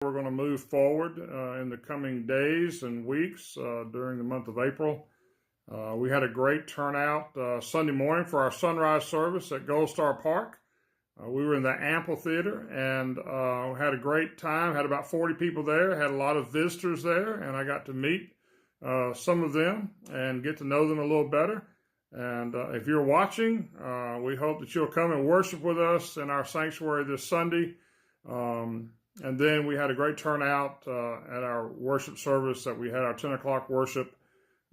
We're going to move forward in the coming days and weeks during the month of April. We had a great turnout Sunday morning for our sunrise service at Gold Star Park. We were in the amphitheater and had a great time. Had about 40 people there, had a lot of visitors there, and I got to meet some of them and get to know them a little better. And if you're watching, we hope that you'll come and worship with us in our sanctuary this Sunday. And then we had a great turnout at our worship service that we had, our 10 o'clock worship.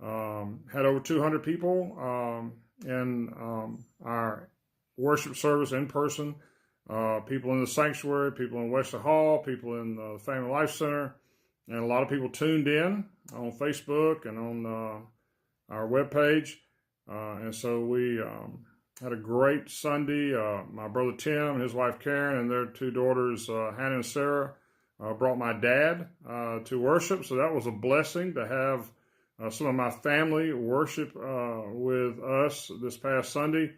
Had over 200 people in our worship service in person. People in the sanctuary, people in Wesley Hall, people in the Family Life Center, and a lot of people tuned in on Facebook and on our webpage. And so we had a great Sunday. My brother Tim and his wife Karen and their two daughters, Hannah and Sarah, brought my dad to worship. So that was a blessing to have some of my family worship with us this past Sunday.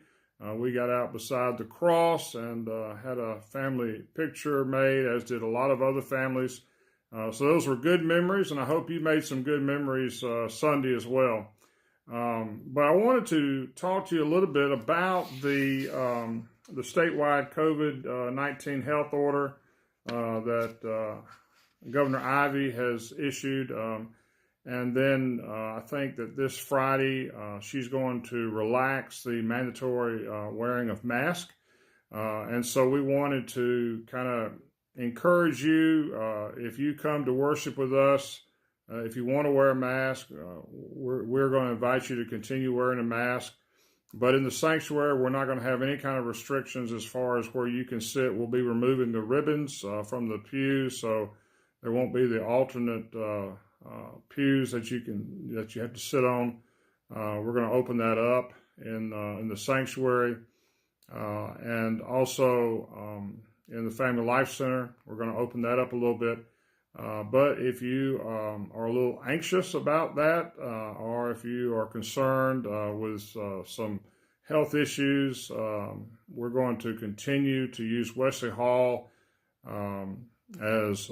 We got out beside the cross and had a family picture made, as did a lot of other families. So those were good memories, and I hope you made some good memories Sunday as well. But I wanted to talk to you a little bit about the statewide COVID-19 health order that Governor Ivey has issued. And then I think that this Friday she's going to relax the mandatory wearing of masks. And so we wanted to kind of encourage you, if you come to worship with us, if you want to wear a mask, we're going to invite you to continue wearing a mask. But in the sanctuary, we're not going to have any kind of restrictions as far as where you can sit. We'll be removing the ribbons from the pews, so there won't be the alternate pews that you have to sit on. We're going to open that up in the sanctuary, and also in the Family Life Center. We're going to open that up a little bit. But if you are a little anxious about that, or if you are concerned with some health issues, we're going to continue to use Wesley Hall as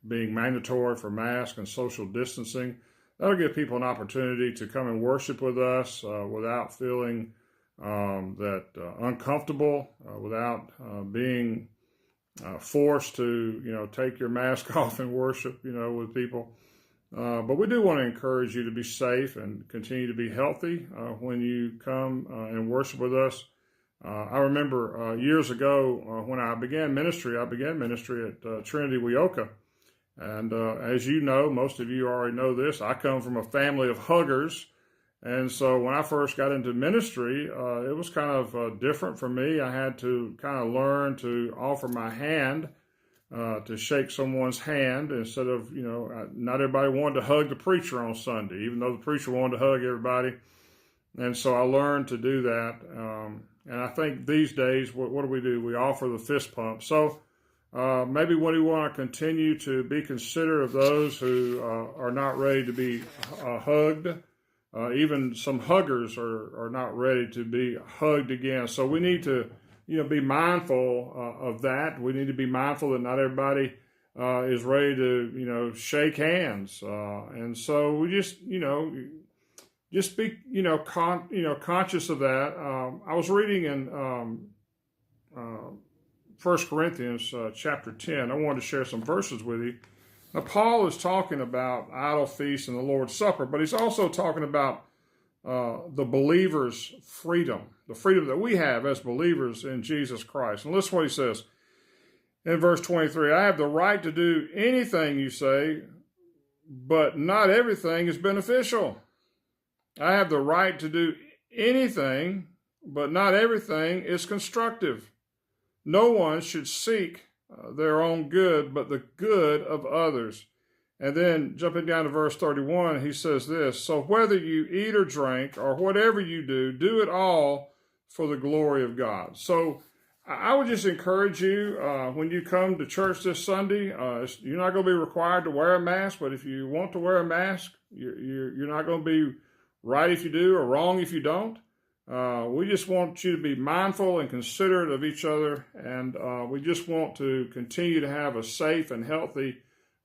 being mandatory for mask and social distancing. That'll give people an opportunity to come and worship with us without feeling uncomfortable, without being forced to, take your mask off and worship, with people. But we do want to encourage you to be safe and continue to be healthy when you come and worship with us. I remember years ago when I began ministry at Trinity Weoka. And as you know, most of you already know this, I come from a family of huggers. And so when I first got into ministry, it was kind of different for me. I had to kind of learn to offer my hand, to shake someone's hand instead of, not everybody wanted to hug the preacher on Sunday, even though the preacher wanted to hug everybody. And so I learned to do that. And I think these days, what do? We offer the fist pump. So maybe we want to continue to be considerate of those who are not ready to be hugged. Even some huggers are not ready to be hugged again. So we need to, be mindful of that. We need to be mindful that not everybody is ready to, shake hands. And so we just be, conscious of that. I was reading in 1 Corinthians chapter 10. I wanted to share some verses with you. Now, Paul is talking about idol feasts and the Lord's Supper, but he's also talking about the believer's freedom, the freedom that we have as believers in Jesus Christ. And listen to what he says in verse 23. I have the right to do anything you say, but not everything is beneficial. I have the right to do anything, but not everything is constructive. No one should seek their own good, but the good of others. And then jumping down to verse 31, he says this, so whether you eat or drink or whatever you do it all for the glory of God. So I would just encourage you, when you come to church this Sunday, you're not going to be required to wear a mask, but if you want to wear a mask, you're not going to be right if you do or wrong if you don't. We just want you to be mindful and considerate of each other, and we just want to continue to have a safe and healthy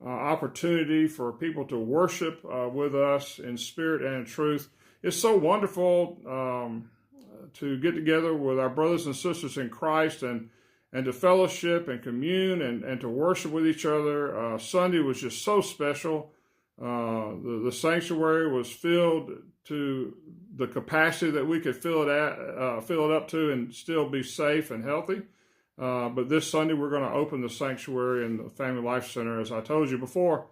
opportunity for people to worship with us in spirit and in truth. It's so wonderful to get together with our brothers and sisters in Christ and to fellowship and commune and to worship with each other. Sunday was just so special. The sanctuary was filled to the capacity that we could fill it up to and still be safe and healthy. But this Sunday we're going to open the sanctuary and the Family Life Center, as I told you before.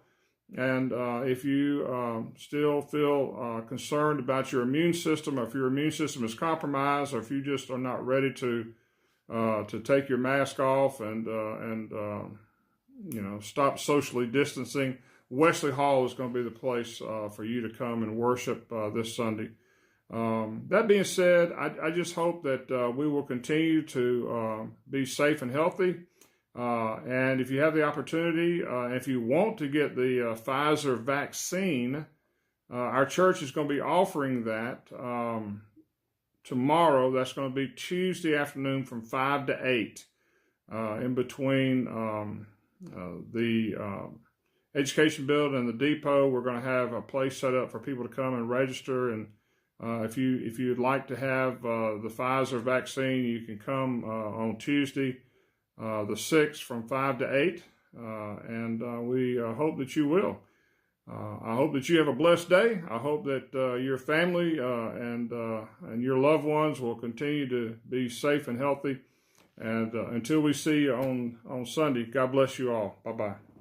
And if you still feel concerned about your immune system, or if your immune system is compromised, or if you just are not ready to take your mask off and stop socially distancing, Wesley Hall is going to be the place for you to come and worship this Sunday. That being said, I just hope that we will continue to be safe and healthy. And if you have the opportunity, if you want to get the Pfizer vaccine, our church is going to be offering that tomorrow. That's going to be Tuesday afternoon from 5 to 8 in between the Education Building and the depot. We're going to have a place set up for people to come and register. And if you'd like to have the Pfizer vaccine, you can come on Tuesday, the 6th from 5 to 8. And we hope that you will. I hope that you have a blessed day. I hope that your family and your loved ones will continue to be safe and healthy. And until we see you on Sunday, God bless you all. Bye-bye.